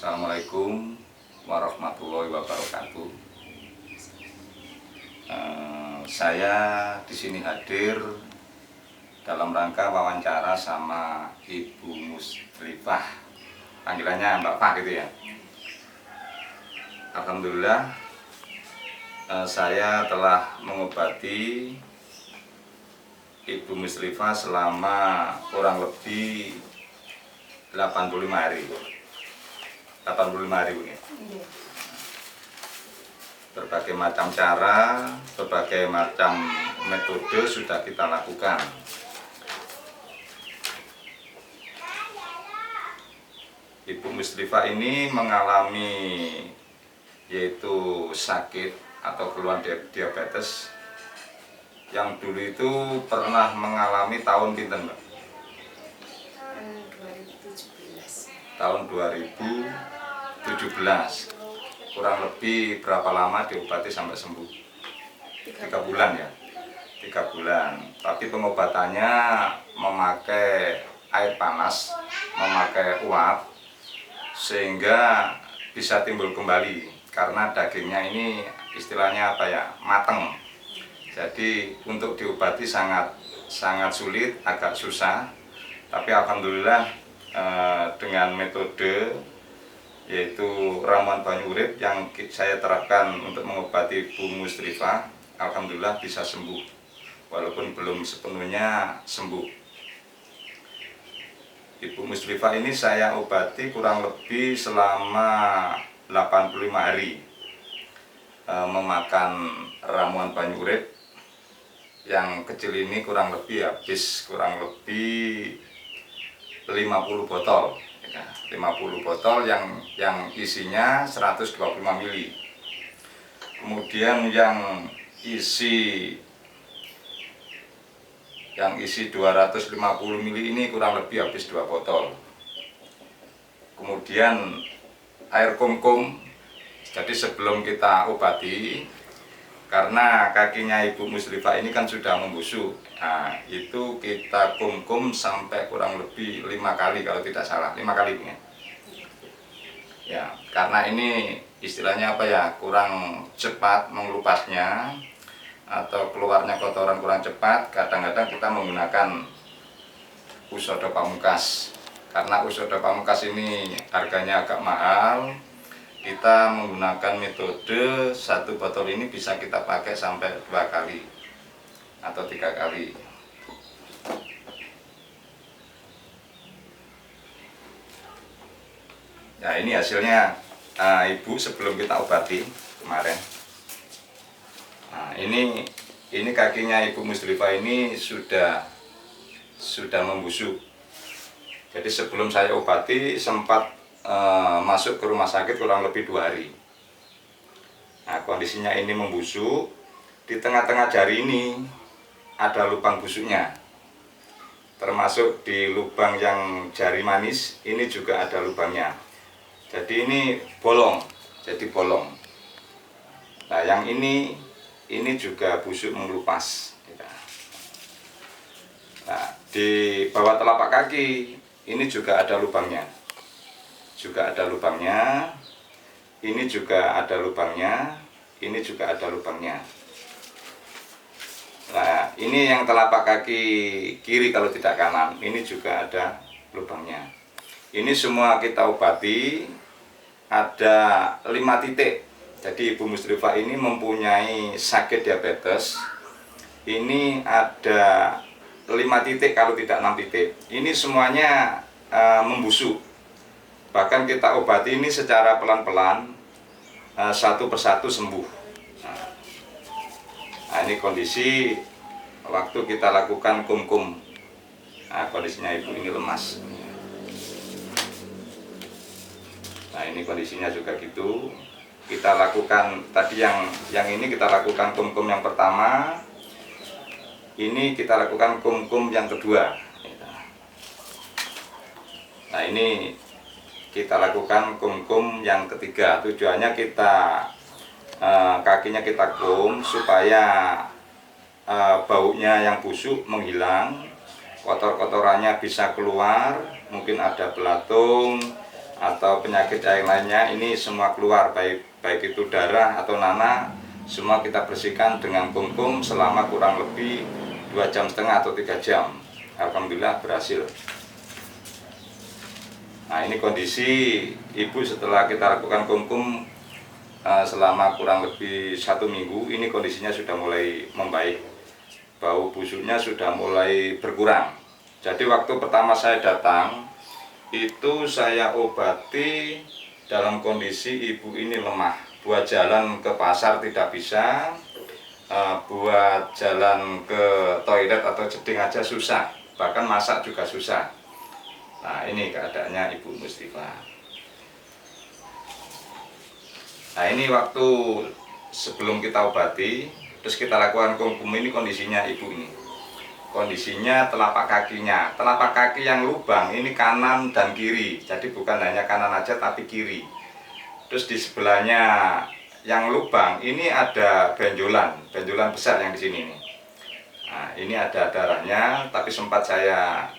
Assalamualaikum warahmatullahi wabarakatuh. Saya di sini hadir dalam rangka wawancara sama Ibu Musrifah, panggilannya Mbak Fah gitu ya. Alhamdulillah, saya telah mengobati Ibu Musrifah selama kurang lebih 85 hari. 85 hari ini. Berbagai macam cara, berbagai macam metode sudah kita lakukan. Ibu Musrifah ini mengalami yaitu sakit atau keluhan diabetes yang dulu itu pernah mengalami tahun pinten, Mbak? Tahun 2017. Kurang lebih berapa lama diobati sampai sembuh? 3 bulan ya? 3 bulan. Tapi pengobatannya memakai air panas, memakai uap, sehingga bisa timbul kembali. Karena dagingnya ini istilahnya apa ya? Mateng. Jadi untuk diobati sangat sulit, agak susah. Tapi alhamdulillah dengan metode yaitu ramuan banyu urip yang saya terapkan untuk mengobati Ibu Musrifah, alhamdulillah bisa sembuh walaupun belum sepenuhnya sembuh. Ibu Musrifah ini saya obati kurang lebih selama 85 hari memakan ramuan banyu urip yang kecil ini kurang lebih habis 50 botol, 50 botol yang isinya 125 ml. Kemudian yang isi 250 ml ini kurang lebih habis 2 botol. Kemudian air kumkum. Jadi sebelum kita obati, karena kakinya Ibu Musrifah ini kan sudah membusuk, nah itu kita kumkum sampai kurang lebih 5 kali kalau tidak salah, 5 kali ya. Karena ini istilahnya apa ya, kurang cepat mengelupasnya atau keluarnya kotoran kurang cepat, kadang-kadang kita menggunakan Usodo Pamungkas. Karena Usodo Pamungkas ini harganya agak mahal, kita menggunakan metode 1 botol ini bisa kita pakai sampai 2 kali atau 3 kali. Nah ini hasilnya Ibu sebelum kita obati kemarin. Nah ini kakinya Ibu Musrifah ini sudah membusuk. Jadi sebelum saya obati sempat masuk ke rumah sakit kurang lebih 2 hari. Nah kondisinya ini membusuk, di tengah-tengah jari ini ada lubang busuknya, termasuk di lubang yang jari manis ini juga ada lubangnya. Jadi ini bolong, Nah yang ini juga busuk mengelupas. Nah di bawah telapak kaki ini juga ada lubangnya. Ini juga ada lubangnya, ini juga ada lubangnya. Nah, ini yang telapak kaki kiri kalau tidak kanan, ini juga ada lubangnya. Ini semua kita obati, ada 5 titik. Jadi Ibu Musrifah ini mempunyai sakit diabetes. Ini ada 5 titik kalau tidak 6 titik. Ini semuanya membusuk. Bahkan kita obati ini secara pelan-pelan, 1 persatu sembuh. Nah ini kondisi waktu kita lakukan kumkum. Nah kondisinya Ibu ini lemas. Nah ini kondisinya juga gitu. Kita lakukan tadi yang ini kita lakukan kumkum yang pertama. Ini kita lakukan kumkum yang kedua. Nah ini kita lakukan kumkum yang ketiga. Tujuannya kita kakinya kita kum supaya baunya yang busuk menghilang, kotor-kotorannya bisa keluar, mungkin ada belatung, atau penyakit yang lainnya ini semua keluar, baik itu darah atau nanah, semua kita bersihkan dengan kumkum selama kurang lebih 2,5 jam atau 3 jam. Alhamdulillah berhasil. Nah, ini kondisi ibu setelah kita lakukan kumkum selama kurang lebih 1 minggu. Ini kondisinya sudah mulai membaik, bau busuknya sudah mulai berkurang. Jadi waktu pertama saya datang itu saya obati dalam kondisi ibu ini lemah, buat jalan ke pasar tidak bisa, buat jalan ke toilet atau jeding aja susah, bahkan masak juga susah. Nah, ini keadaannya Ibu Mustifah. Nah, ini waktu sebelum kita obati, terus kita lakukan kumkum, ini kondisinya ibu ini. Kondisinya telapak kaki yang lubang ini kanan dan kiri. Jadi bukan hanya kanan aja tapi kiri. Terus di sebelahnya yang lubang ini ada benjolan besar yang di sini nih. Nah, ini ada darahnya, tapi sempat saya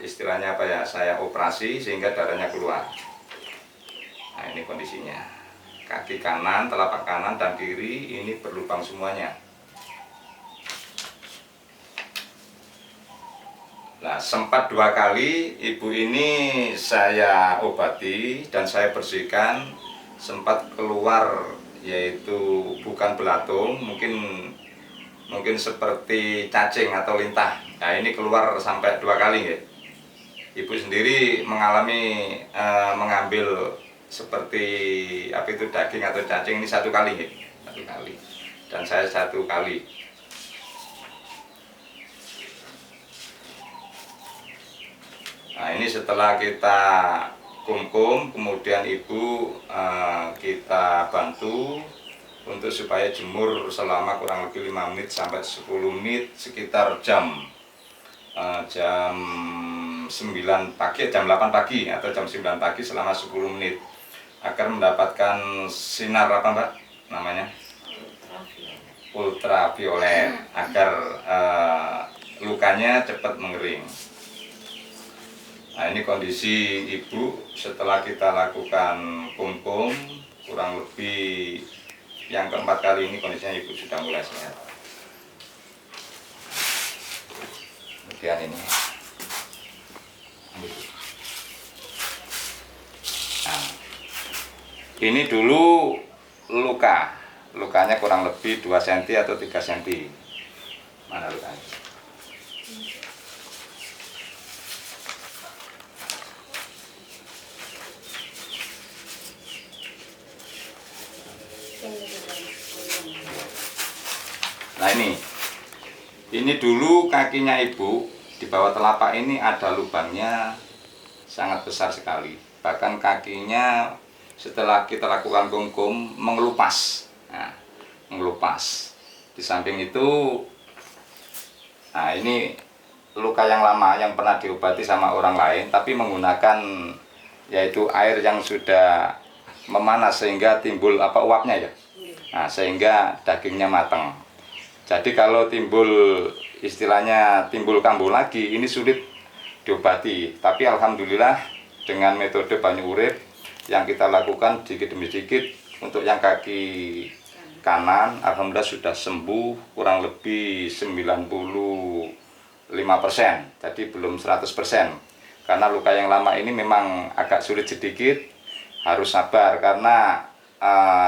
istilahnya apa ya? Saya operasi sehingga darahnya keluar. Nah, ini kondisinya. Kaki kanan, telapak kanan dan kiri ini berlubang semuanya. Nah, sempat 2 kali ibu ini saya obati dan saya bersihkan, sempat keluar yaitu bukan belatung, mungkin seperti cacing atau lintah. Nah, ini keluar sampai 2 kali ya. Ibu sendiri mengalami mengambil seperti apa itu daging atau cacing ini 1 kali ya, 1 kali, dan saya 1 kali. Nah, ini setelah kita kumkum, kemudian ibu kita bantu untuk supaya jemur selama kurang lebih 5 menit sampai 10 menit, sekitar jam 9 pagi, jam 8 pagi atau jam 9 pagi selama 10 menit agar mendapatkan sinar apa Mbak namanya? Ultraviolet, agar lukanya cepat mengering. Nah, ini kondisi ibu setelah kita lakukan kumkum kurang lebih yang keempat kali ini kondisinya ibu sudah mulai sehat. Kemudian ini. Nah, ini dulu lukanya kurang lebih 2 cm atau 3 cm. Mana lukanya? Nah, ini dulu kakinya ibu di bawah telapak ini ada lubangnya sangat besar sekali. Bahkan kakinya setelah kita lakukan kumkum mengelupas. Nah, mengelupas. Di samping itu, nah ini luka yang lama yang pernah diobati sama orang lain, tapi menggunakan yaitu air yang sudah memanas sehingga timbul apa uapnya ya. Nah, sehingga dagingnya matang. Jadi kalau timbul istilahnya timbul kambuh lagi, ini sulit diobati. Tapi alhamdulillah dengan metode banyu urip yang kita lakukan sedikit demi sedikit, untuk yang kaki kanan alhamdulillah sudah sembuh kurang lebih 95%. Jadi belum 100%. Karena luka yang lama ini memang agak sulit sedikit, harus sabar karena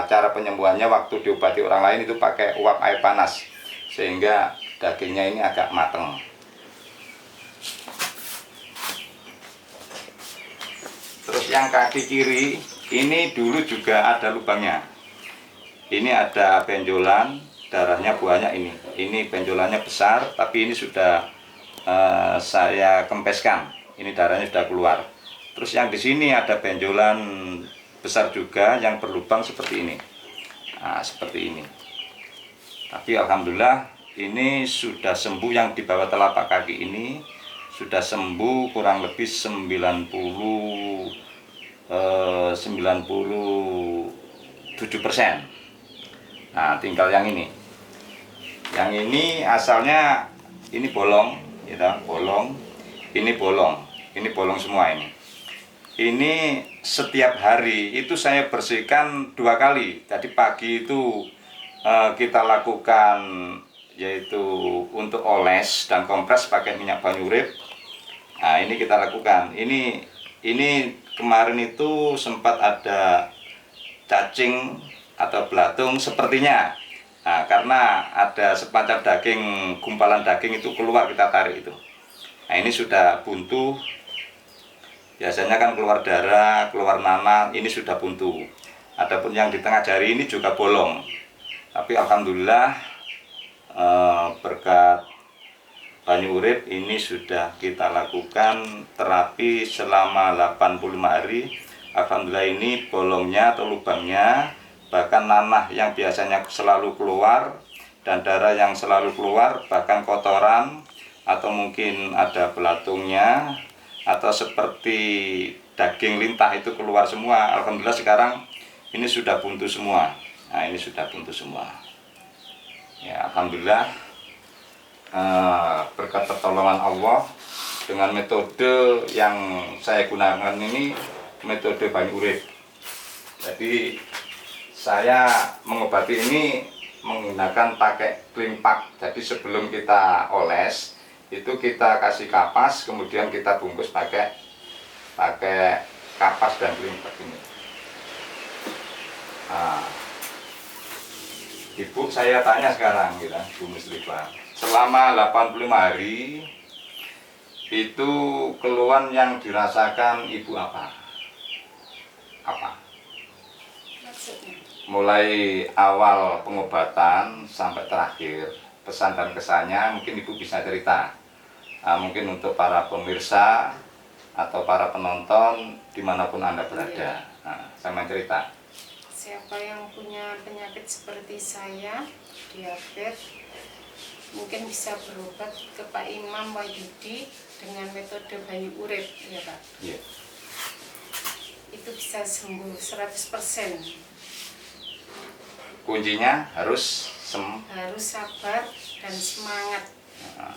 cara penyembuhannya waktu diobati orang lain itu pakai uap air panas sehingga dagingnya ini agak mateng. Terus yang kaki kiri ini dulu juga ada lubangnya. Ini ada benjolan, darahnya banyak ini. Ini benjolannya besar, tapi ini sudah saya kempeskan. Ini darahnya sudah keluar. Terus yang di sini ada benjolan besar juga yang berlubang seperti ini. Nah, seperti ini. Tapi alhamdulillah ini sudah sembuh, yang di bawah telapak kaki ini sudah sembuh kurang lebih 97%. Nah, tinggal yang ini. Yang ini asalnya ini bolong, ya, bolong. Ini bolong semua ini. ini setiap hari itu saya bersihkan 2 kali. Jadi pagi itu kita lakukan yaitu untuk oles dan kompres pakai minyak banyu urip. Nah, ini kita lakukan. Ini kemarin itu sempat ada cacing atau belatung sepertinya. Nah, karena ada semacam daging, gumpalan daging itu keluar, kita tarik itu. Nah, ini sudah buntu. Biasanya kan keluar darah, keluar nanah, ini sudah buntu. Adapun yang di tengah jari ini juga bolong. Tapi alhamdulillah berkat banyu urip ini sudah kita lakukan terapi selama 85 hari. Alhamdulillah ini bolongnya atau lubangnya, bahkan nanah yang biasanya selalu keluar dan darah yang selalu keluar, bahkan kotoran atau mungkin ada belatungnya atau seperti daging lintah itu keluar semua. Alhamdulillah sekarang ini sudah buntu semua. Nah, ini sudah buntu semua. Ya, alhamdulillah berkat pertolongan Allah dengan metode yang saya gunakan ini metode banyu urip. Jadi saya mengobati ini menggunakan pakai klimpak. Jadi sebelum kita oles itu kita kasih kapas, kemudian kita bungkus pakai kapas dan klimpak ini. Nah, Ibu saya tanya sekarang gitu, Bu Muslifa, selama 85 hari itu keluhan yang dirasakan Ibu apa? Mulai awal pengobatan sampai terakhir, pesan dan kesannya mungkin Ibu bisa cerita. Mungkin untuk para pemirsa atau para penonton dimanapun Anda berada. Nah, sama cerita. Siapa yang punya penyakit seperti saya, diabetes, mungkin bisa berobat ke Pak Imam Wahyudi dengan metode banyu urip, ya Pak. Yeah. Itu bisa sembuh 100%. Kuncinya harus sabar dan semangat. Nah,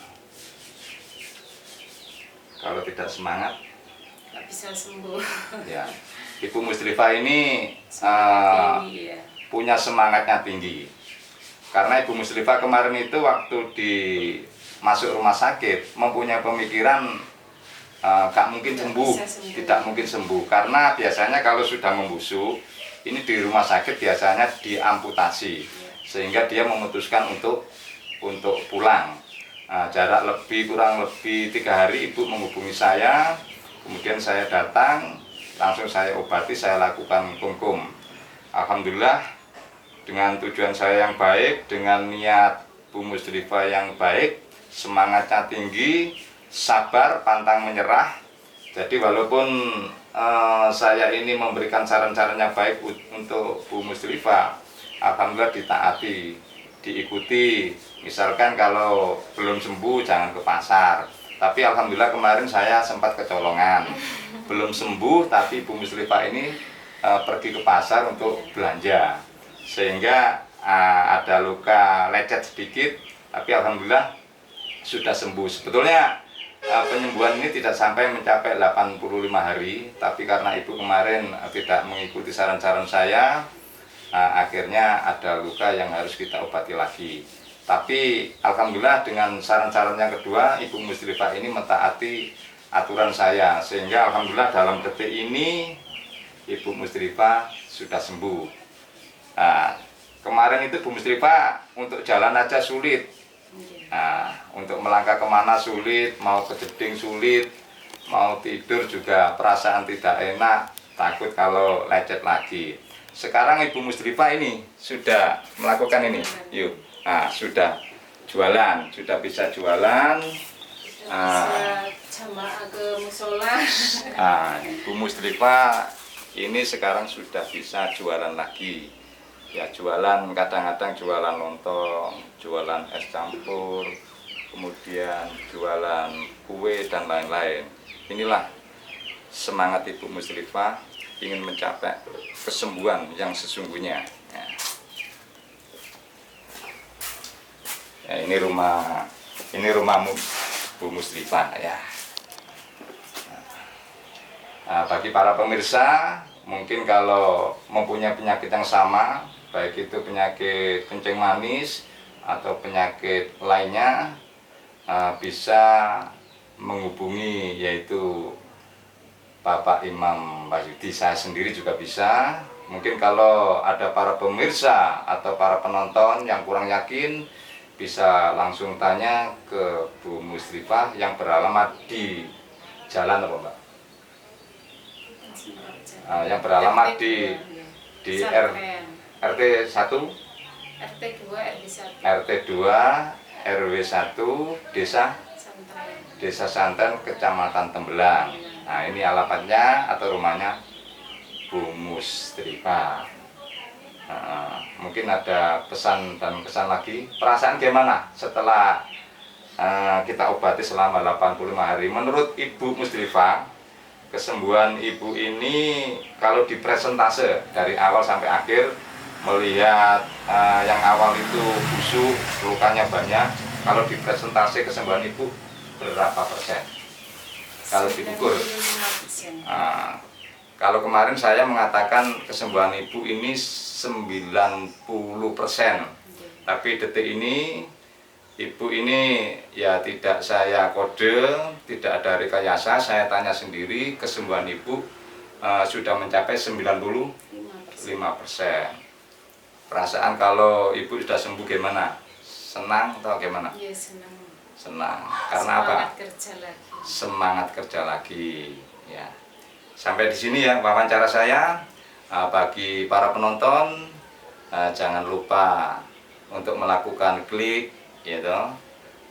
kalau tidak semangat nggak bisa sembuh. Ya, Ibu Muslifa ini Tinggi, ya. punya semangatnya tinggi. Karena Ibu Muslifa kemarin itu waktu masuk rumah sakit mempunyai pemikiran gak mungkin sembuh, tidak mungkin sembuh. Karena biasanya kalau sudah membusuk, ini di rumah sakit biasanya diamputasi, sehingga dia memutuskan untuk pulang. Jarak kurang lebih 3 hari Ibu menghubungi saya, kemudian saya datang, langsung saya obati, saya lakukan kumkum. Alhamdulillah dengan tujuan saya yang baik, dengan niat Bu Muslifa yang baik, semangatnya tinggi, sabar, pantang menyerah. Jadi walaupun saya ini memberikan saran-saran yang baik untuk Bu Muslifa, alhamdulillah ditaati, diikuti. Misalkan kalau belum sembuh jangan ke pasar. Tapi alhamdulillah kemarin saya sempat kecolongan. Belum sembuh tapi Bu Muslifa ini pergi ke pasar untuk belanja. Sehingga ada luka lecet sedikit, tapi alhamdulillah sudah sembuh. Sebetulnya penyembuhan ini tidak sampai mencapai 85 hari, tapi karena Ibu kemarin tidak mengikuti saran-saran saya, akhirnya ada luka yang harus kita obati lagi. Tapi alhamdulillah dengan saran-saran yang kedua, Ibu Muslifa ini mentaati aturan saya, sehingga alhamdulillah dalam detik ini Ibu Muslifa sudah sembuh. Nah, kemarin itu Bu Muslifa untuk jalan aja sulit. Nah, untuk melangkah kemana sulit, mau ke jeding sulit, mau tidur juga perasaan tidak enak, takut kalau lecet lagi. Sekarang Ibu Muslifa ini sudah melakukan ini, yuk, sudah jualan, sudah bisa jualan, bisa jamaah ke musola. Ibu Muslifa ini sekarang sudah bisa jualan lagi. Ya, jualan, kadang-kadang jualan lontong, jualan es campur, kemudian jualan kue dan lain-lain. Inilah semangat Ibu Muslifa ingin mencapai kesembuhan yang sesungguhnya. Ya, ini rumahmu Bu Muslifa ya. Nah, bagi para pemirsa, mungkin kalau mempunyai penyakit yang sama, baik itu penyakit kencing manis atau penyakit lainnya, bisa menghubungi yaitu Bapak Imam Wahyudi. Saya sendiri juga bisa. Mungkin kalau ada para pemirsa atau para penonton yang kurang yakin, bisa langsung tanya ke Bu Musrifah yang beralamat di jalan apa Mbak? Yang beralamat di RT 1, RT 2 RW 1 Desa Santen, Kecamatan Tembelang. Nah, ini alamatnya atau rumahnya Bu Musrifah. Mungkin ada pesan dan kesan lagi. Perasaan gimana setelah kita obati selama 85 hari? Menurut Ibu Musrifah, kesembuhan Ibu ini kalau di presentase dari awal sampai akhir, melihat yang awal itu busuk, lukanya banyak, kalau di presentase kesembuhan Ibu berapa persen? Kalau diukur, kalau kemarin saya mengatakan kesembuhan Ibu ini 90%, tapi detik ini Ibu ini ya tidak saya kode, tidak ada rekayasa, saya tanya sendiri, kesembuhan Ibu sudah mencapai 95%. Perasaan kalau Ibu sudah sembuh gimana? Senang atau gimana? Iya, senang. Senang. Karena apa? Semangat kerja lagi. Semangat kerja lagi. Ya. Sampai di sini ya wawancara saya. Bagi para penonton, jangan lupa untuk melakukan klik,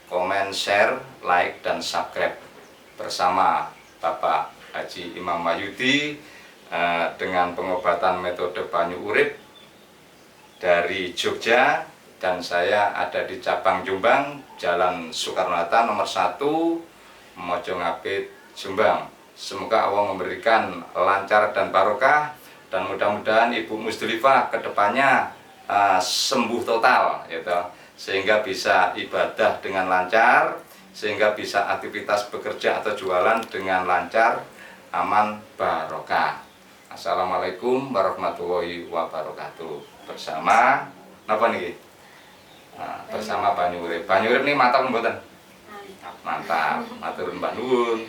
komen, share, like, dan subscribe bersama Bapak Haji Imam Wahyudi dengan pengobatan metode banyu urip dari Jogja. Dan saya ada di cabang Jombang, Jalan Soekarno-Hatta nomor 1, Mojongapit, Jombang. Semoga Allah memberikan lancar dan barokah, dan mudah-mudahan Ibu Musrifah kedepannya sembuh total, sehingga bisa ibadah dengan lancar, sehingga bisa aktivitas bekerja atau jualan dengan lancar, aman, barokah. Assalamualaikum warahmatullahi wabarakatuh. Bersama apa nih? Bersama banyu urip. Banyu urip ini mantap mboten? Mantap. Mantap. Matur mbah nuwun.